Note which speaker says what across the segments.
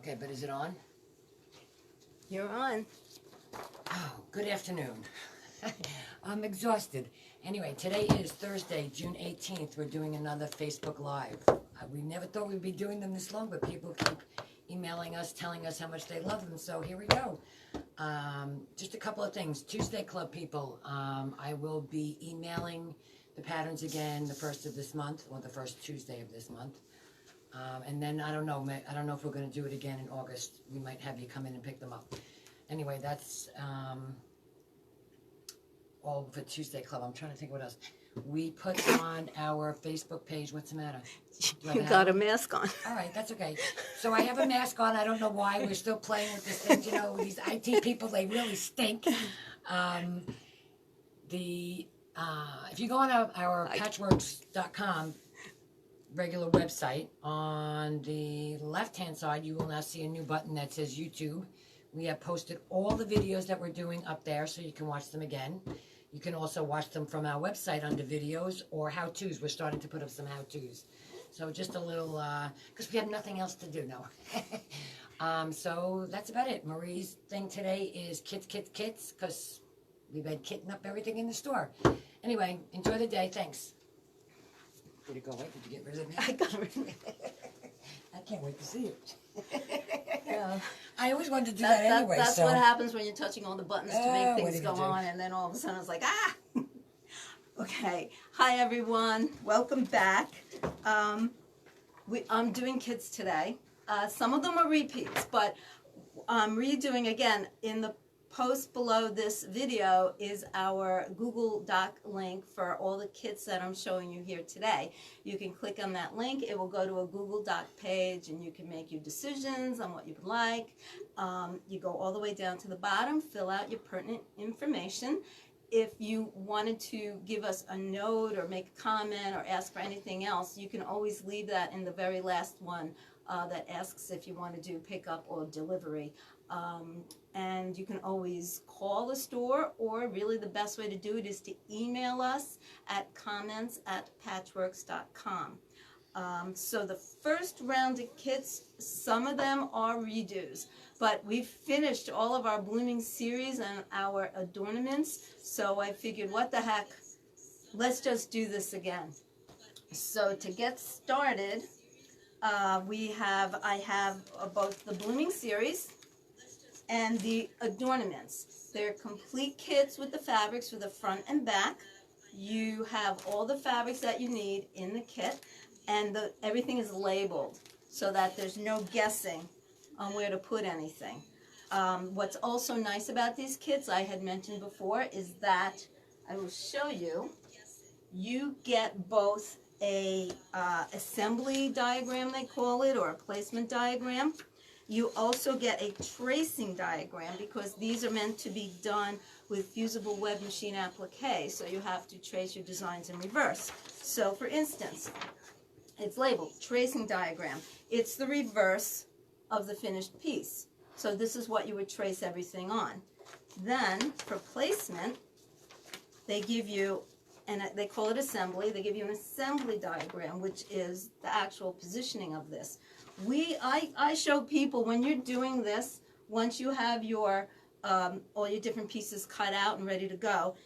Speaker 1: Okay, but is it on?
Speaker 2: You're on.
Speaker 1: Oh, good afternoon. I'm exhausted. Anyway, today is Thursday, June 18th. We're doing another Facebook Live. We never thought we'd be doing them this long, but people keep emailing us, telling us how much they love them. So here we go. Just a couple of things. Tuesday Club people, I will be emailing the patterns again the first of this month, or the first Tuesday of this month. And then I don't know if we're going to do it again in August. We might have you come in and pick them up. Anyway, that's all for Tuesday Club. I'm trying to think what else. We put on our Facebook page. What's the matter?
Speaker 2: You got a mask on.
Speaker 1: All right, that's okay. So I have a mask on. I don't know why. We're still playing with this thing. You know, these IT people, they really stink. If you go on our Patchworks.com regular website, on the left-hand side, you will now see a new button that says YouTube. We have posted all the videos that we're doing up there, so you can watch them again. You can also watch them from our website under videos or how-tos. We're starting to put up some how-tos. So just a little, because we have nothing else to do now. So that's about it. Marie's thing today is kits, because we've been kitting up everything in the store. Anyway, enjoy the day. Thanks. Did it go away? Did you get rid of it?
Speaker 2: I got rid of it.
Speaker 1: I can't wait to see it.
Speaker 2: Yeah.
Speaker 1: I always wanted to do that anyway.
Speaker 2: That's what happens when you're touching all the buttons to make things go
Speaker 1: do?
Speaker 2: on, and then all of a sudden it's like, ah! Okay. Hi, everyone. Welcome back. I'm doing kits today. Some of them are repeats, but I'm redoing again. In the post below this video is our Google Doc link for all the kits that I'm showing you here today. You can click on that link. It will go to a Google Doc page, and you can make your decisions on what you would like. You go all the way down to the bottom, fill out your pertinent information. If you wanted to give us a note or make a comment or ask for anything else, you can always leave that in the very last one that asks if you want to do pickup or delivery. And you can always call the store, or really the best way to do it is to email us at comments@patchworks.com. So the first round of kits, some of them are redos, but we've finished all of our blooming series and our adornments, so I figured, what the heck, let's just do this again. So to get started, I have both the blooming series and the adornments. They're complete kits with the fabrics for the front and back. You have all the fabrics that you need in the kit, and everything is labeled so that there's no guessing on where to put anything. What's also nice about these kits, I had mentioned before, is that I will show you. You get both a assembly diagram, they call it, or a placement diagram. You also get a tracing diagram, because these are meant to be done with fusible web machine applique, so you have to trace your designs in reverse. So for instance, it's labeled tracing diagram. It's the reverse of the finished piece. So this is what you would trace everything on. Then for placement, they give you, and they call it assembly, they give you an assembly diagram, which is the actual positioning of this. I show people, when you're doing this, once you have your all your different pieces cut out and ready to go,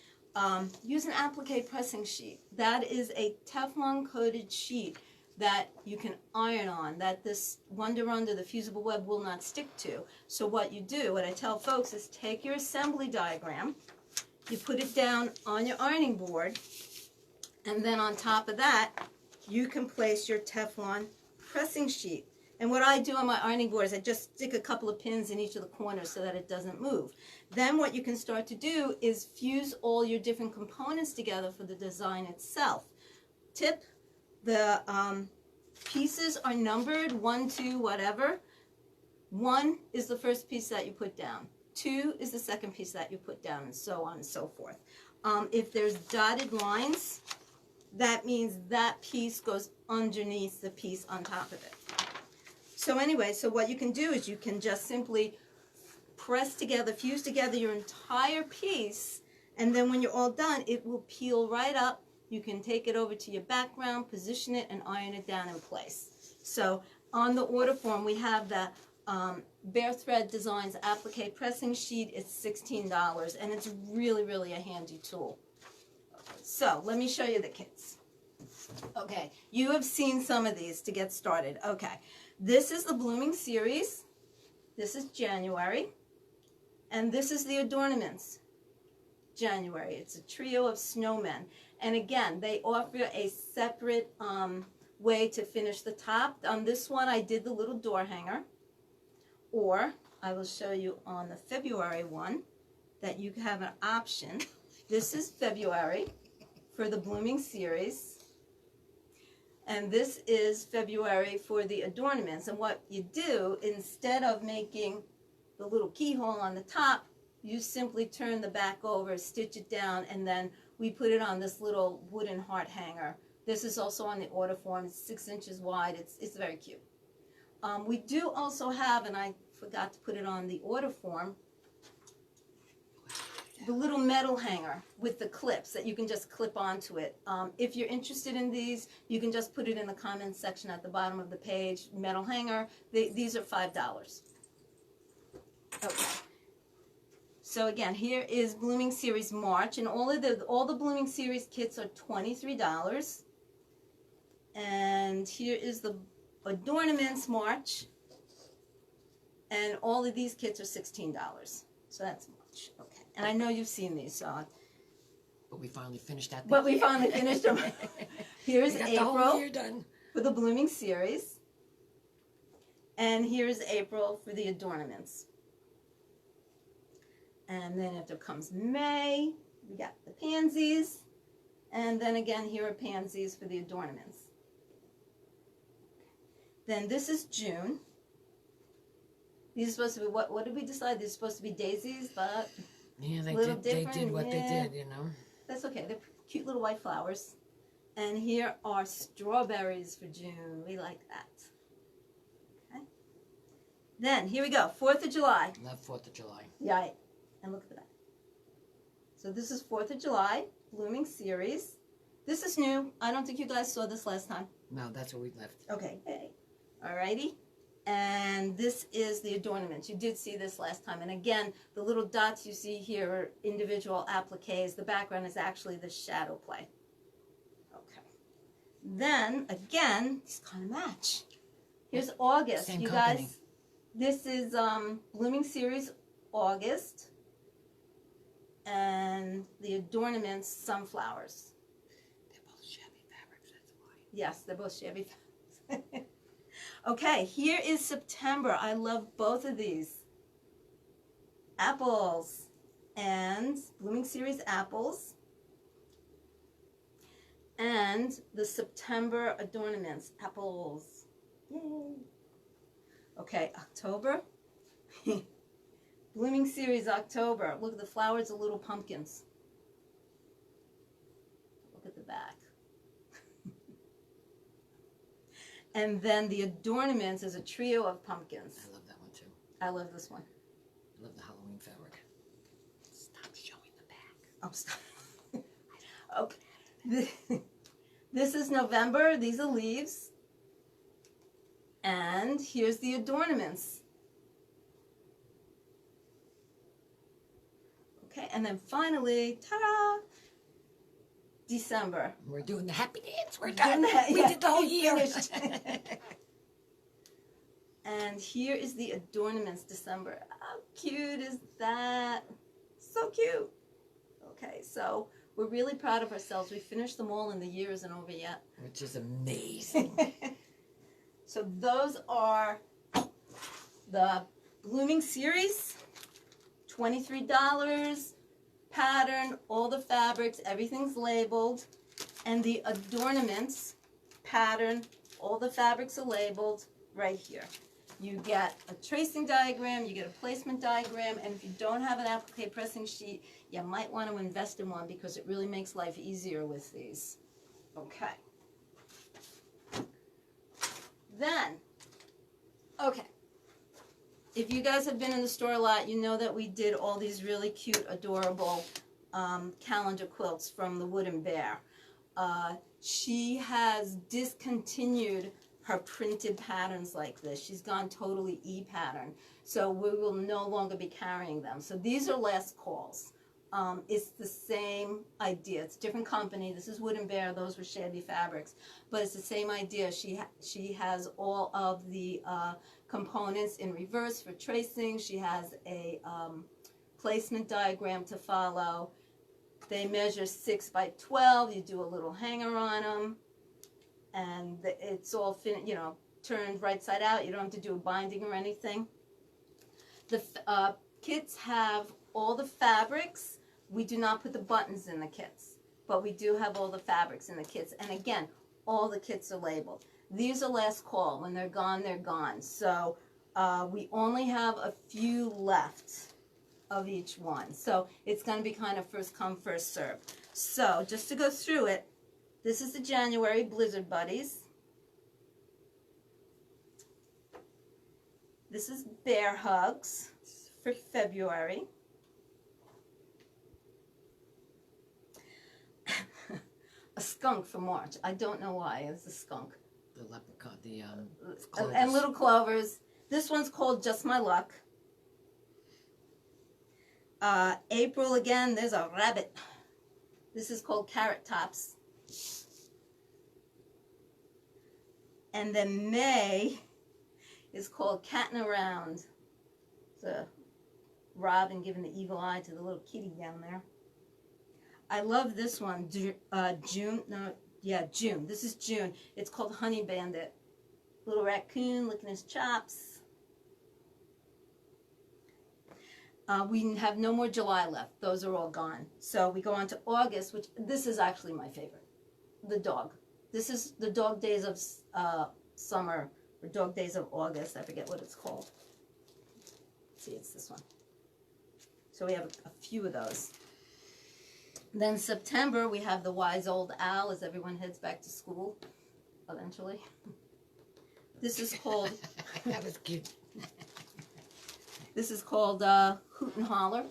Speaker 2: use an applique pressing sheet. That is a Teflon coated sheet that you can iron on, that this Wonder Under, the fusible web, will not stick to. So what you do, what I tell folks, is take your assembly diagram, you put it down on your ironing board, and then on top of that, you can place your Teflon pressing sheet. And what I do on my ironing board is I just stick a couple of pins in each of the corners so that it doesn't move. Then what you can start to do is fuse all your different components together for the design itself. Tip, the pieces are numbered 1, 2, whatever. 1 is the first piece that you put down. 2 is the second piece that you put down, and so on and so forth. If there's dotted lines, that means that piece goes underneath the piece on top of it. So anyway, so what you can do is you can just simply press together, fuse together your entire piece, and then when you're all done, it will peel right up. You can take it over to your background, position it, and iron it down in place. So on the order form, we have the Bare Thread Designs Applique Pressing Sheet. It's $16, and it's really, really a handy tool. So let me show you the kits. Okay, you have seen some of these to get started. Okay, this is the Blooming Series. This is January. And this is the Adornments, January. It's a trio of snowmen. And again, they offer a separate way to finish the top. On this one, I did the little door hanger. Or I will show you on the February one that you have an option. This is February for the Blooming Series. And this is February for the Adornments. And what you do, instead of making the little keyhole on the top, you simply turn the back over, stitch it down, and then we put it on this little wooden heart hanger. This is also on the order form. It's 6 inches wide. It's very cute. We do also have, and I forgot to put it on the order form, the little metal hanger with the clips that you can just clip onto it. If you're interested in these, you can just put it in the comments section at the bottom of the page. Metal hanger. These are $5. Okay. So again, here is Blooming Series March, and all the Blooming Series kits are $23. And here is the Adornments March, and all of these kits are $16. So that's March. Okay. And I know you've seen these, so.
Speaker 1: But we finally finished that.
Speaker 2: But we finally finished them. Here's
Speaker 1: we got
Speaker 2: April
Speaker 1: the whole year done.
Speaker 2: For the Blooming Series, and here's April for the Adornments. And then after comes May, we got the pansies. And then again, here are pansies for the Adornments. Then this is June. These are supposed to be, what did we decide? These are supposed to be daisies, but
Speaker 1: yeah, they did what they did, you know.
Speaker 2: That's okay. They're cute little white flowers. And here are strawberries for June. We like that. Okay. Then, here we go. 4th of July.
Speaker 1: Love 4th of July.
Speaker 2: Yeah. And look at that. So this is 4th of July, Blooming Series. This is new. I don't think you guys saw this last time.
Speaker 1: No, that's what we left.
Speaker 2: Okay. Hey. Alrighty. And this is the Adornments. You did see this last time. And again, the little dots you see here are individual appliques. The background is actually the shadow play. Okay. Then, again, these kind of match. Here's August.
Speaker 1: Same
Speaker 2: you
Speaker 1: company.
Speaker 2: guys, this is Blooming Series August. And the Adornments, Sunflowers.
Speaker 1: They're both shabby fabrics, that's why.
Speaker 2: Yes, they're both shabby fabrics. Okay, here is September. I love both of these. Apples and Blooming Series Apples. And the September Adornments, Apples. Yay. Okay, October. Blooming Series October. Look at the flowers of little pumpkins. Look at the back. And then the Adornments is a trio of pumpkins.
Speaker 1: I love that one too.
Speaker 2: I love this one.
Speaker 1: I love the Halloween fabric. Stop showing the back.
Speaker 2: Oh, stop. Okay. This is November. These are leaves. And here's the Adornments. Okay, and then finally, ta-da! December.
Speaker 1: We're doing the happy dance. We're done. We
Speaker 2: Yeah,
Speaker 1: did the whole year.
Speaker 2: finished. And here is the Adornments December. How cute is that? So cute. Okay, so we're really proud of ourselves. We finished them all and the year isn't over yet.
Speaker 1: Which is amazing.
Speaker 2: So those are the Blooming Series. $23. Pattern, all the fabrics, everything's labeled. And the Adornments pattern, all the fabrics are labeled right here. You get a tracing diagram, you get a placement diagram, and if you don't have an applique pressing sheet, you might want to invest in one because it really makes life easier with these. Okay. Then, okay. If you guys have been in the store a lot, you know that we did all these really cute, adorable calendar quilts from the Wooden Bear. She has discontinued her printed patterns like this. She's gone totally e-pattern. So we will no longer be carrying them. So these are last calls. It's the same idea. It's a different company. This is Wood and Bear. Those were Shabby Fabrics. But it's the same idea. She has all of the components in reverse for tracing. She has a placement diagram to follow. They measure 6 by 12. You do a little hanger on them. And it's all, turned right side out. You don't have to do a binding or anything. The kits have all the fabrics. We do not put the buttons in the kits, but we do have all the fabrics in the kits. And again, all the kits are labeled. These are last call. When they're gone, they're gone. So we only have a few left of each one. So it's going to be kind of first come, first serve. So just to go through it, this is the January Blizzard Buddies. This is Bear Hugs for February. A skunk for March. I don't know why. It's a skunk.
Speaker 1: The leprechaun, the
Speaker 2: and little clovers. This one's called Just My Luck. April again, there's a rabbit. This is called Carrot Tops. And then May is called Catting Around. It's a Robin giving the evil eye to the little kitty down there. I love this one, June. This is June. It's called Honey Bandit. Little raccoon licking his chops. We have no more July left. Those are all gone. So we go on to August, which this is actually my favorite. The dog. This is the Dog Days of Summer, or Dog Days of August. I forget what it's called. Let's see, it's this one. So we have a few of those. Then September, we have the Wise Old Owl as everyone heads back to school, eventually. This is called...
Speaker 1: That was cute.
Speaker 2: This is called Hoot and Holler.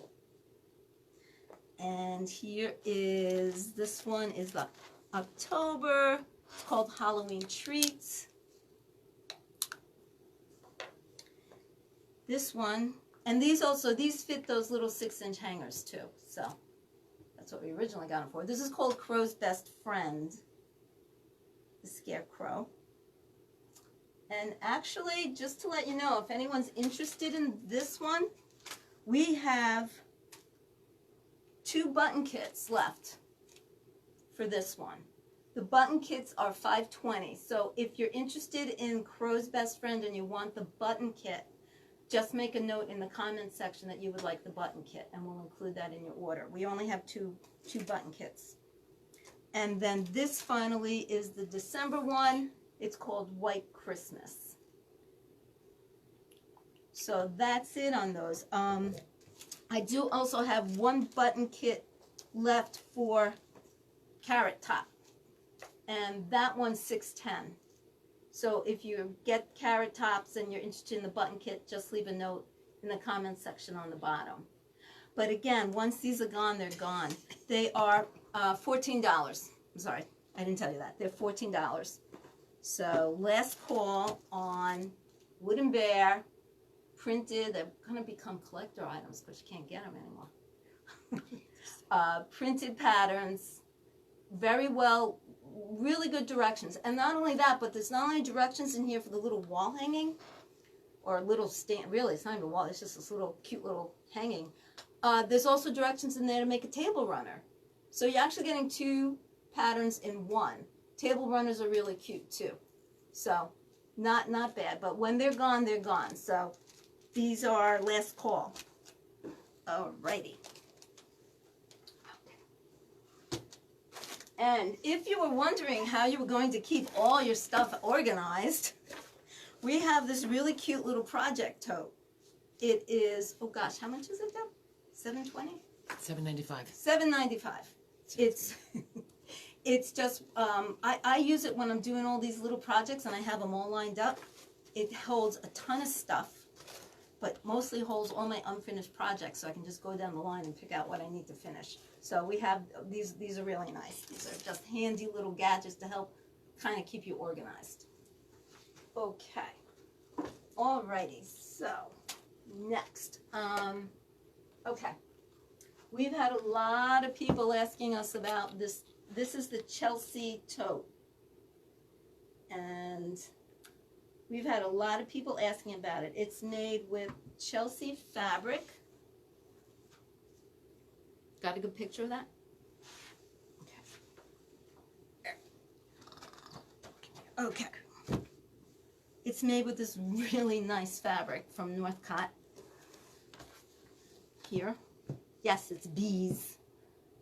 Speaker 2: And here is, this one is the October. It's called Halloween Treats. This one, and these fit those little 6-inch hangers too, so that's what we originally got them for. This is called Crow's Best Friend, the Scarecrow. And actually, just to let you know, if anyone's interested in this one, we have 2 button kits left for this one. The button kits are $5.20. So if you're interested in Crow's Best Friend and you want the button kit, just make a note in the comments section that you would like the button kit, and we'll include that in your order. We only have two button kits. And then this finally is the December one. It's called White Christmas. So that's it on those. I do also have 1 button kit left for Carrot Top, and that one's $6.10. So if you get Carrot Tops and you're interested in the button kit, just leave a note in the comments section on the bottom. But again, once these are gone, they're gone. They are $14. I'm sorry, I didn't tell you that. They're $14. So last call on Wood and Bear, printed. They're going to become collector items because you can't get them anymore. Printed patterns, very well, really good directions. And not only that, but there's not only directions in here for the little wall hanging, or little stand, really, it's not even a wall, it's just this little cute little hanging. There's also directions in there to make a table runner. So you're actually getting 2 patterns in one. Table runners are really cute too. So not bad, but when they're gone, they're gone. So these are last call. Alrighty. And if you were wondering how you were going to keep all your stuff organized, we have this really cute little project tote. It is, oh gosh, how much is it though? $7.20?
Speaker 1: $7.95.
Speaker 2: $7.95. It's just, I use it when I'm doing all these little projects and I have them all lined up. It holds a ton of stuff, but mostly holds all my unfinished projects, so I can just go down the line and pick out what I need to finish. So we have, these are really nice. These are just handy little gadgets to help kind of keep you organized. Okay. Alrighty, so next. Okay. We've had a lot of people asking us about this. This is the Chelsea Tote. And we've had a lot of people asking about it. It's made with Chelsea fabric. Got a good picture of that? Okay. Okay. It's made with this really nice fabric from Northcott. Here. Yes, it's bees.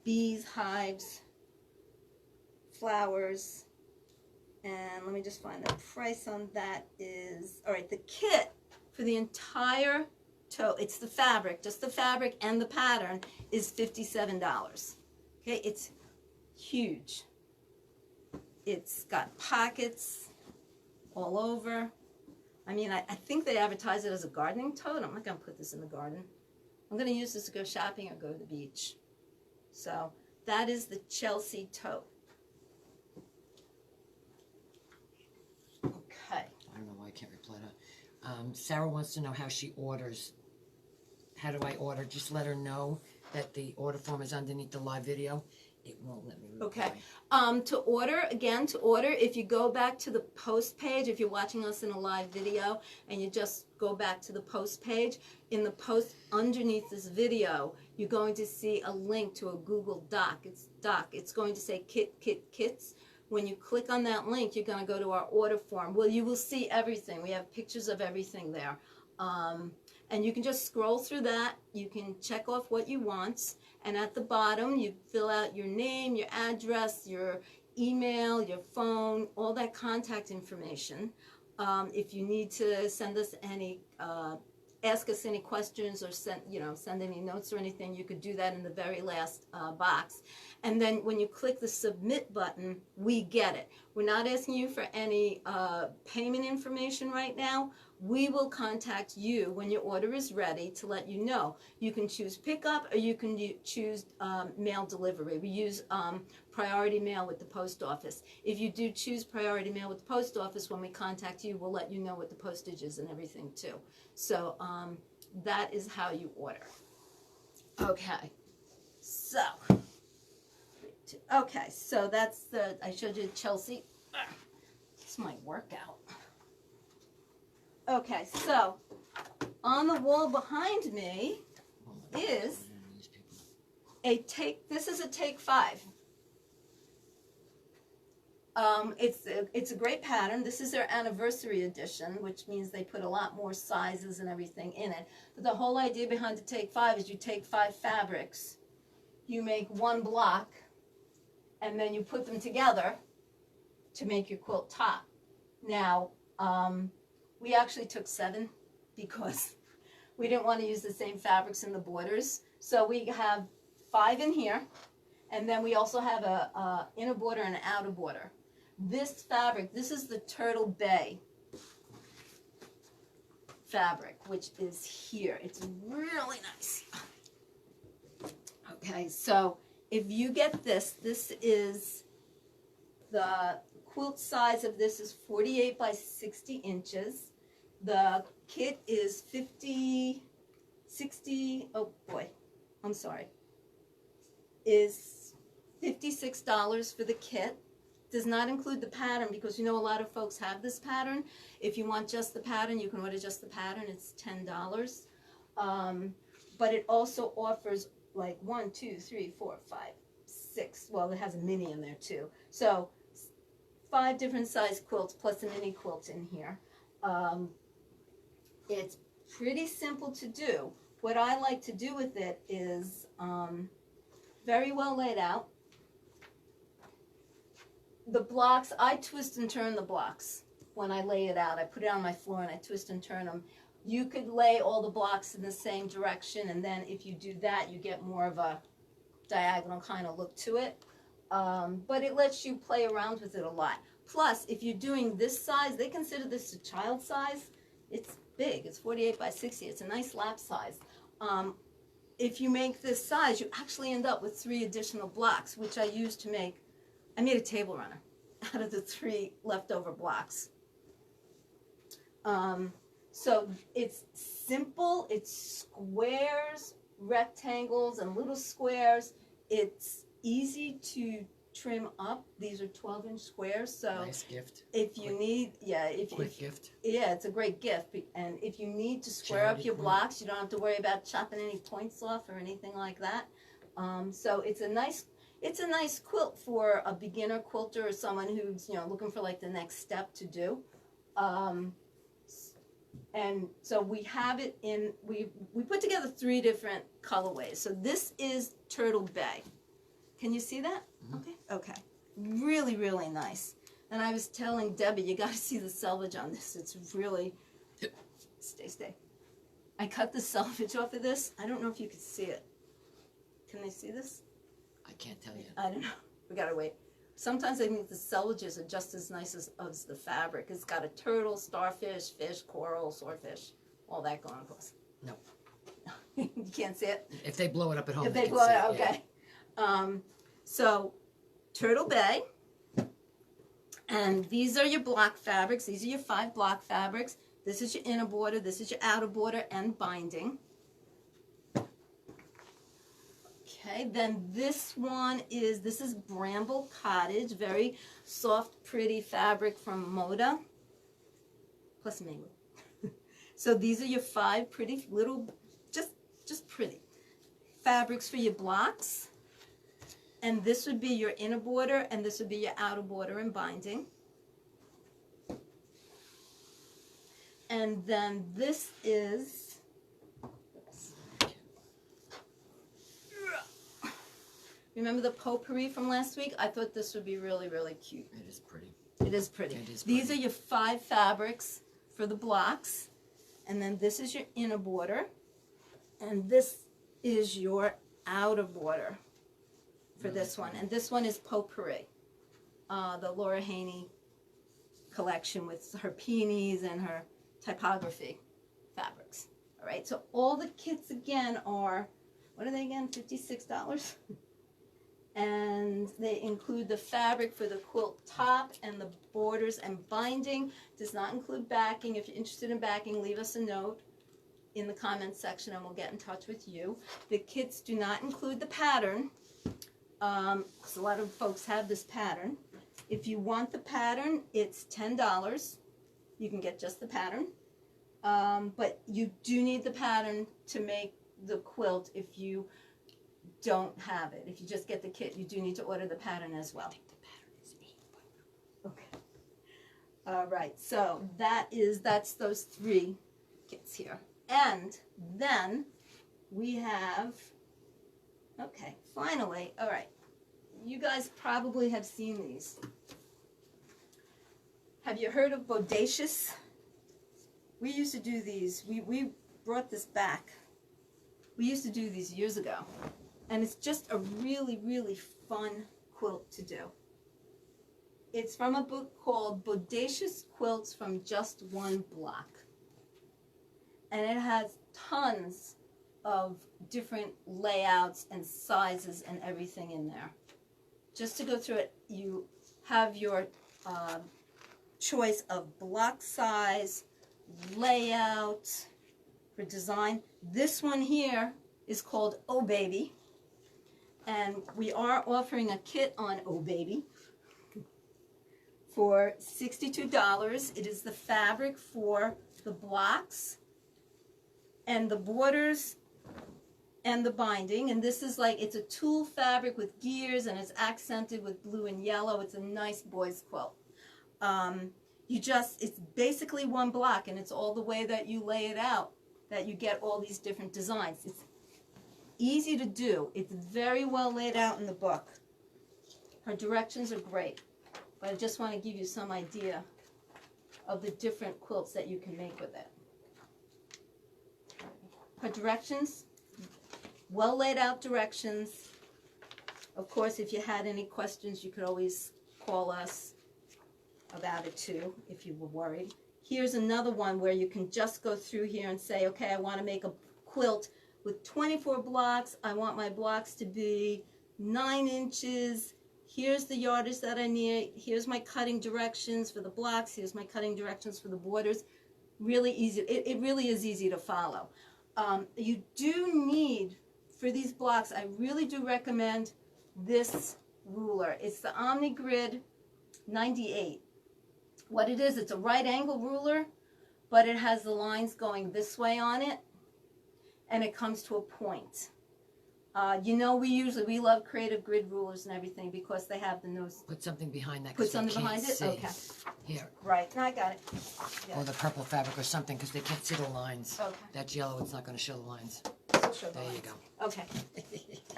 Speaker 2: Bees, hives, flowers. And let me just find the price on that is, all right, the kit for the entire tote, it's the fabric, just the fabric and the pattern, is $57. Okay, it's huge. It's got pockets all over. I mean, I think they advertise it as a gardening tote. I'm not going to put this in the garden. I'm going to use this to go shopping or go to the beach. So that is the Chelsea Tote. Okay.
Speaker 1: I don't know why I can't reply to. Sarah wants to know how she orders. How do I order? Just let her know that the order form is underneath the live video. It won't let me reply.
Speaker 2: Okay. To order, if you go back to the post page, if you're watching us in a live video, and you just go back to the post page, in the post underneath this video, you're going to see a link to a Google Doc. It's going to say kits. When you click on that link, you're going to go to our order form. Well, you will see everything. We have pictures of everything there. And you can just scroll through that. You can check off what you want. And at the bottom, you fill out your name, your address, your email, your phone, all that contact information. If you need to send us any, ask us any questions or send any notes or anything, you could do that in the very last box. And then when you click the submit button, we get it. We're not asking you for any payment information right now. We will contact you when your order is ready to let you know. You can choose pickup or you can choose mail delivery. We use priority mail with the post office. If you do choose priority mail with the post office, when we contact you, we'll let you know what the postage is and everything too. So that is how you order. Okay, so that's the, I showed you Chelsea. It's my workout. Okay, so on the wall behind me is this is a Take 5. It's a great pattern. This is their anniversary edition, which means they put a lot more sizes and everything in it. But the whole idea behind the Take 5 is you take 5 fabrics, you make one block, and then you put them together to make your quilt top. Now, we actually took 7 because we didn't want to use the same fabrics in the borders. So we have 5 in here, and then we also have a inner border and an outer border. This fabric, this is the Turtle Bay fabric, which is here. It's really nice. Okay, so if you get this is the quilt size of this is 48 by 60 inches. The kit is is $56 for the kit. Does not include the pattern because you know a lot of folks have this pattern. If you want just the pattern, you can order just the pattern. It's $10. But it also offers like 1, 2, 3, 4, 5, 6. Well, it has a mini in there too. So 5 different size quilts plus a mini quilt in here. It's pretty simple to do. What I like to do with it is very well laid out. The blocks, I twist and turn the blocks when I lay it out. I put it on my floor and I twist and turn them. You could lay all the blocks in the same direction, and then if you do that, you get more of a diagonal kind of look to it. But it lets you play around with it a lot. Plus, if you're doing this size, they consider this a child size. It's big. It's 48 by 60. It's a nice lap size. If you make this size, you actually end up with 3 additional blocks, which I used to make. I made a table runner out of the 3 leftover blocks. So it's simple, it's squares, rectangles, and little squares. It's easy to trim up. These are 12-inch squares, so
Speaker 1: Nice gift.
Speaker 2: if you need,
Speaker 1: Quick gift.
Speaker 2: yeah, it's a great gift. And if you need to square
Speaker 1: Charity
Speaker 2: up your
Speaker 1: quilt.
Speaker 2: blocks, you don't have to worry about chopping any points off or anything like that. So it's a nice quilt for a beginner quilter or someone who's, you know, looking for like the next step to do. And so we have it in, we put together 3 different colorways. So this is Turtle Bay. Can you see that?
Speaker 1: Mm-hmm.
Speaker 2: Okay. Really, really nice. And I was telling Debbie, you got to see the selvage on this. It's really, stay. I cut the selvage off of this. I don't know if you can see it. Can they see this?
Speaker 1: I can't tell you.
Speaker 2: I don't know. We got to wait. Sometimes I think the selvages are just as nice as the fabric. It's got a turtle, starfish, fish, coral, swordfish, all that going on.
Speaker 1: Nope.
Speaker 2: You can't see it?
Speaker 1: If they blow it up at home,
Speaker 2: If
Speaker 1: they
Speaker 2: they
Speaker 1: can
Speaker 2: blow
Speaker 1: see
Speaker 2: it out, okay. So, Turtle Bay. And these are your block fabrics. These are your 5 block fabrics. This is your inner border. This is your outer border and binding. Okay, then this is Bramble Cottage. Very soft, pretty fabric from Moda. Plus mango. So these are your 5 pretty little, just pretty fabrics for your blocks. And this would be your inner border, and this would be your outer border and binding. And then this is, remember the potpourri from last week? I thought this would be really, really cute.
Speaker 1: It is pretty.
Speaker 2: It is pretty.
Speaker 1: It is
Speaker 2: These
Speaker 1: pretty.
Speaker 2: are your 5 fabrics for the blocks. And then this is your inner border. And this is your outer border for
Speaker 1: Really
Speaker 2: this one.
Speaker 1: pretty.
Speaker 2: And this one is potpourri. The Laura Haney collection with her peonies and her typography fabrics. All right, so all the kits again are, what are they again, $56? And they include the fabric for the quilt top and the borders and binding. Does not include backing. If you're interested in backing, leave us a note in the comments section and we'll get in touch with you. The kits do not include the pattern, because a lot of folks have this pattern. If you want the pattern, it's $10. You can get just the pattern. But you do need the pattern to make the quilt if you don't have it. If you just get the kit, you do need to order the pattern as well.
Speaker 1: I think the pattern is $8.
Speaker 2: Okay. All right, so that's those 3 kits here. And then we have, okay, finally, all right. You guys probably have seen these. Have you heard of Bodacious? We used to do these. We brought this back. We used to do these years ago. And it's just a really, really fun quilt to do. It's from a book called Bodacious Quilts from Just One Block. And it has tons of different layouts and sizes and everything in there. Just to go through it, you have your choice of block size, layout, for design. This one here is called Oh Baby. And we are offering a kit on Oh Baby for $62. It is the fabric for the blocks and the borders and the binding. And this is like, it's a tulle fabric with gears and it's accented with blue and yellow. It's a nice boys quilt. It's basically one block, and it's all the way that you lay it out that you get all these different designs. It's easy to do. It's very well laid out in the book. Her directions are great, but I just want to give you some idea of the different quilts that you can make with it. Her directions, well laid out directions. Of course, if you had any questions, you could always call us about it too, if you were worried. Here's another one where you can just go through here and say, okay, I want to make a quilt with 24 blocks. I want my blocks to be 9 inches. Here's the yardage that I need. Here's my cutting directions for the blocks. Here's my cutting directions for the borders. really easy. It really is easy to follow. You do need, for these blocks, I really do recommend this ruler. It's the Omni Grid 98. What it is, it's a right angle ruler, but it has the lines going this way on it, and it comes to a point. You know, we love creative grid rulers and everything because they have the nose.
Speaker 1: Put something behind that.
Speaker 2: Put
Speaker 1: 'Cause they
Speaker 2: something
Speaker 1: can't
Speaker 2: behind it?
Speaker 1: see.
Speaker 2: Okay.
Speaker 1: Here.
Speaker 2: Right, no, I got it. Yeah.
Speaker 1: Or the purple fabric or something, because they can't see the lines.
Speaker 2: Okay.
Speaker 1: That's yellow, it's not going to show the lines.
Speaker 2: So show the
Speaker 1: There you
Speaker 2: lines.
Speaker 1: go.
Speaker 2: Okay.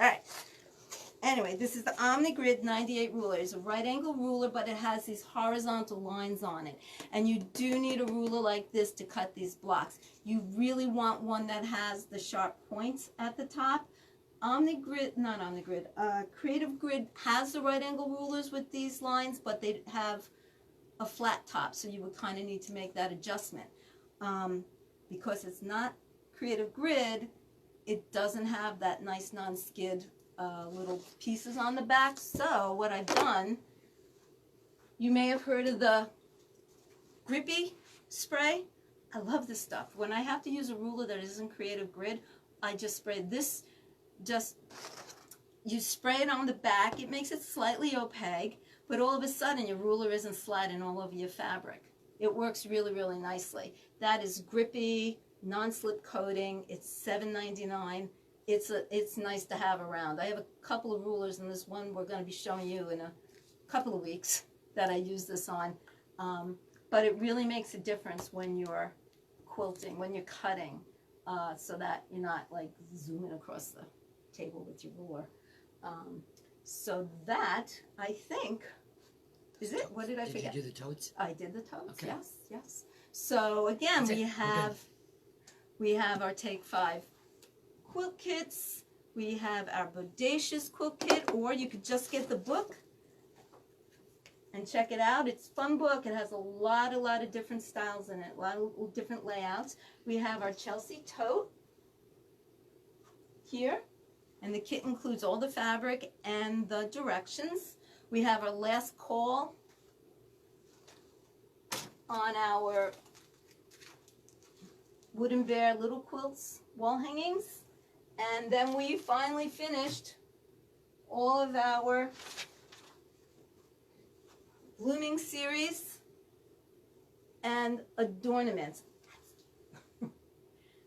Speaker 2: All right. Anyway, this is the Omni Grid 98 ruler. It's a right angle ruler, but it has these horizontal lines on it. And you do need a ruler like this to cut these blocks. You really want one that has the sharp points at the top. Creative Grid has the right angle rulers with these lines, but they have a flat top, so you would kind of need to make that adjustment. Because it's not Creative Grid, it doesn't have that nice non-skid little pieces on the back. So what I've done, you may have heard of the grippy spray. I love this stuff. When I have to use a ruler that isn't Creative Grid, I just spray this. You spray it on the back. It makes it slightly opaque, but all of a sudden your ruler isn't sliding all over your fabric. It works really, really nicely. That is grippy, non-slip coating. It's $7.99. It's nice to have around. I have a couple of rulers, and this one we're going to be showing you in a couple of weeks that I use this on. But it really makes a difference when you're quilting, when you're cutting, so that you're not like zooming across the table with your ruler. So that, I think, is it. What did I forget?
Speaker 1: Did you do the totes?
Speaker 2: I did the totes,
Speaker 1: Okay.
Speaker 2: yes, yes. So again,
Speaker 1: That's it.
Speaker 2: we have our Take 5 quilt kits. We have our Bodacious quilt kit, or you could just get the book and check it out. It's a fun book. It has a lot of different styles in it, a lot of different layouts. We have our Chelsea tote here, and the kit includes all the fabric and the directions. We have our last call on our Wooden Bear Little Quilts wall hangings. And then we finally finished all of our blooming series and adornments.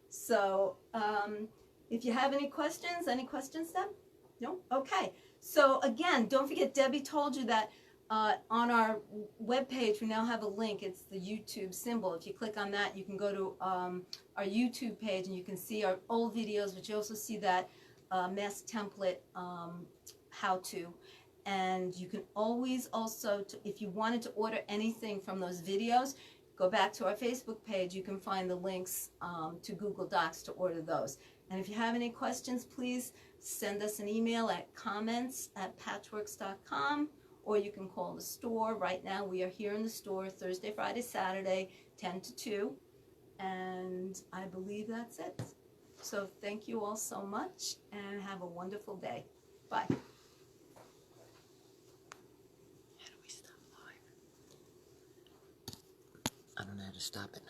Speaker 2: So if you have any questions, Deb? No? Okay. So again, don't forget, Debbie told you that on our webpage we now have a link. It's the YouTube symbol. If you click on that, you can go to our YouTube page and you can see our old videos, but you also see that mask template how-to. And you can always also, if you wanted to order anything from those videos, go back to our Facebook page. You can find the links to Google Docs to order those. And if you have any questions, please send us an email at comments@patchworks.com, or you can call the store. Right now we are here in the store Thursday, Friday, Saturday, 10 to 2. And I believe that's it. So thank you all so much, and have a wonderful day. Bye.
Speaker 1: How do we stop live? I don't know how to stop it.